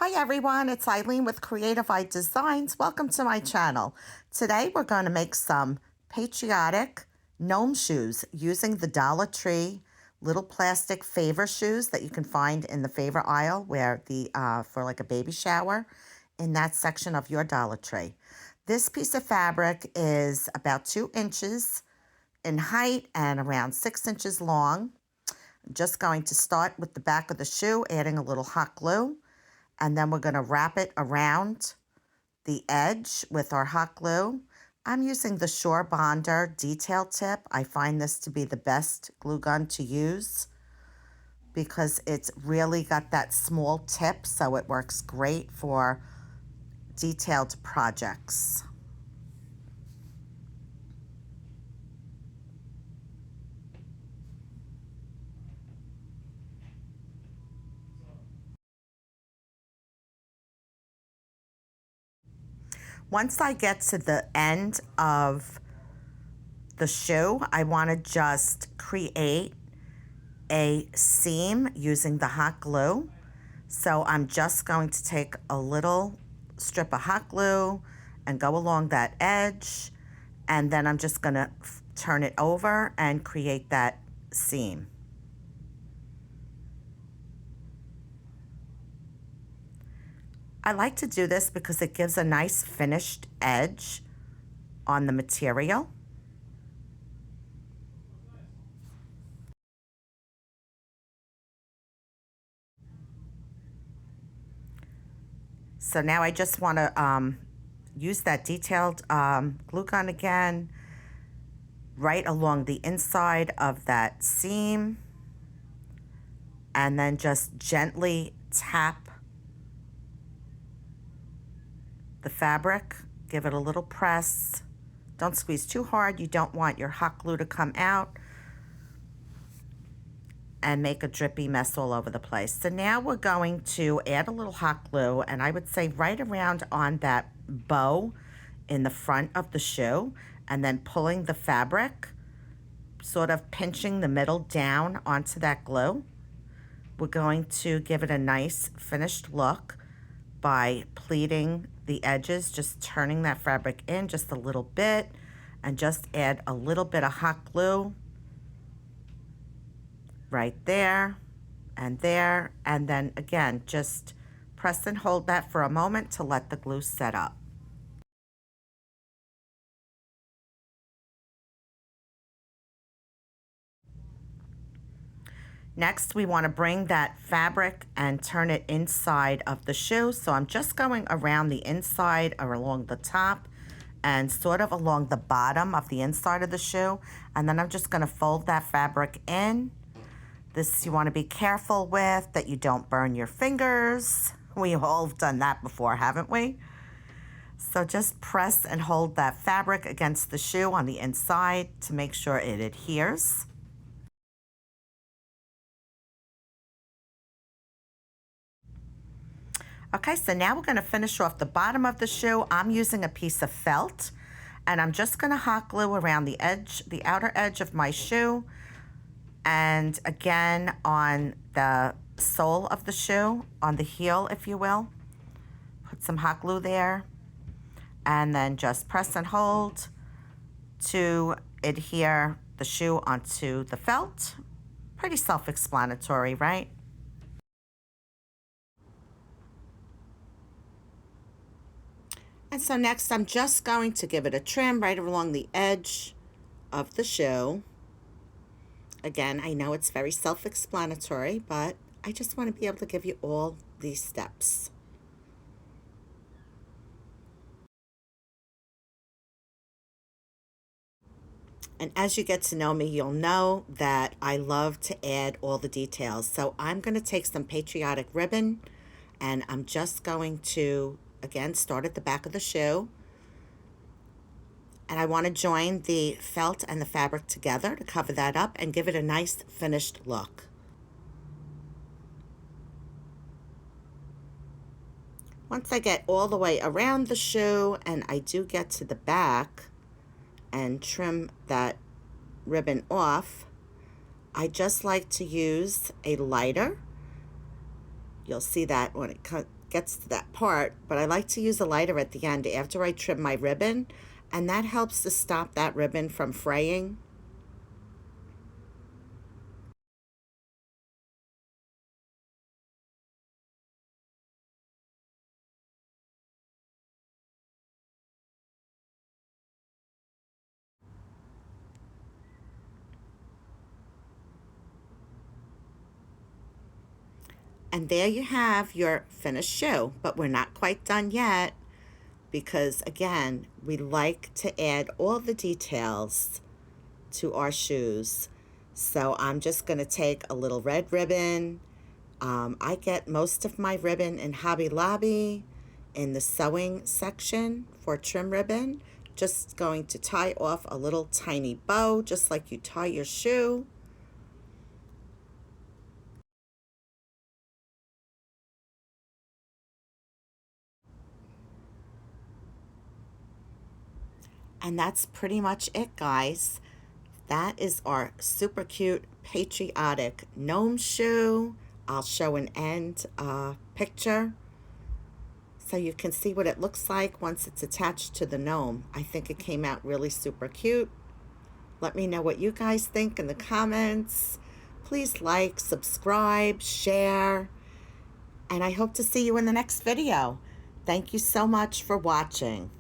Hi everyone, it's Eileen with Creative Eye Designs. Welcome to my channel. Today we're going to make some patriotic gnome shoes using the Dollar Tree little plastic favor shoes that you can find in the favor aisle where for like a baby shower in that section of your Dollar Tree. This piece of fabric is about 2 inches in height and around 6 inches long. I'm just going to start with the back of the shoe, adding a little hot glue. And then we're going to wrap it around the edge with our hot glue. I'm using the Shore Bonder detail tip. I find this to be the best glue gun to use because it's really got that small tip, so it works great for detailed projects. Once I get to the end of the shoe, I want to just create a seam using the hot glue. So I'm just going to take a little strip of hot glue and go along that edge, and then I'm just going to turn it over and create that seam. I like to do this because it gives a nice finished edge on the material. So now I just want to use that detailed glue gun again right along the inside of that seam, and then just gently tap the fabric, give it a little press. Don't squeeze too hard. You don't want your hot glue to come out and make a drippy mess all over the place. So now we're going to add a little hot glue, and I would say right around on that bow in the front of the shoe, and then pulling the fabric, sort of pinching the middle down onto that glue. We're going to give it a nice finished look by pleating the edges, just turning that fabric in just a little bit, and just add a little bit of hot glue right there, and then again, just press and hold that for a moment to let the glue set up. Next, we want to bring that fabric and turn it inside of the shoe. So I'm just going around the inside or along the top and sort of along the bottom of the inside of the shoe. And then I'm just going to fold that fabric in. This you want to be careful with, that you don't burn your fingers. We all have done that before, haven't we? So just press and hold that fabric against the shoe on the inside to make sure it adheres. Okay, so now we're going to finish off the bottom of the shoe. I'm using a piece of felt, and I'm just going to hot glue around the edge, the outer edge of my shoe, and again on the sole of the shoe, on the heel, if you will. Put some hot glue there, and then just press and hold to adhere the shoe onto the felt. Pretty self-explanatory, right? And so next I'm just going to give it a trim right along the edge of the shoe. Again, I know it's very self-explanatory, but I just want to be able to give you all these steps. And as you get to know me, you'll know that I love to add all the details. So I'm going to take some patriotic ribbon, and I'm just going to, again, start at the back of the shoe. And I want to join the felt and the fabric together to cover that up and give it a nice finished look. Once I get all the way around the shoe and I do get to the back and trim that ribbon off, I just like to use a lighter. You'll see that when it gets to that part, but I like to use a lighter at the end after I trim my ribbon, and that helps to stop that ribbon from fraying. And there you have your finished shoe, but we're not quite done yet because, again, we like to add all the details to our shoes. So I'm just going to take a little red ribbon. I get most of my ribbon in Hobby Lobby in the sewing section for trim ribbon. Just going to tie off a little tiny bow, just like you tie your shoe. And that's pretty much it, guys. That is our super cute, patriotic gnome shoe. I'll show an end picture so you can see what it looks like once it's attached to the gnome. I think it came out really super cute. Let me know what you guys think in the comments. Please like, subscribe, share, and I hope to see you in the next video. Thank you so much for watching.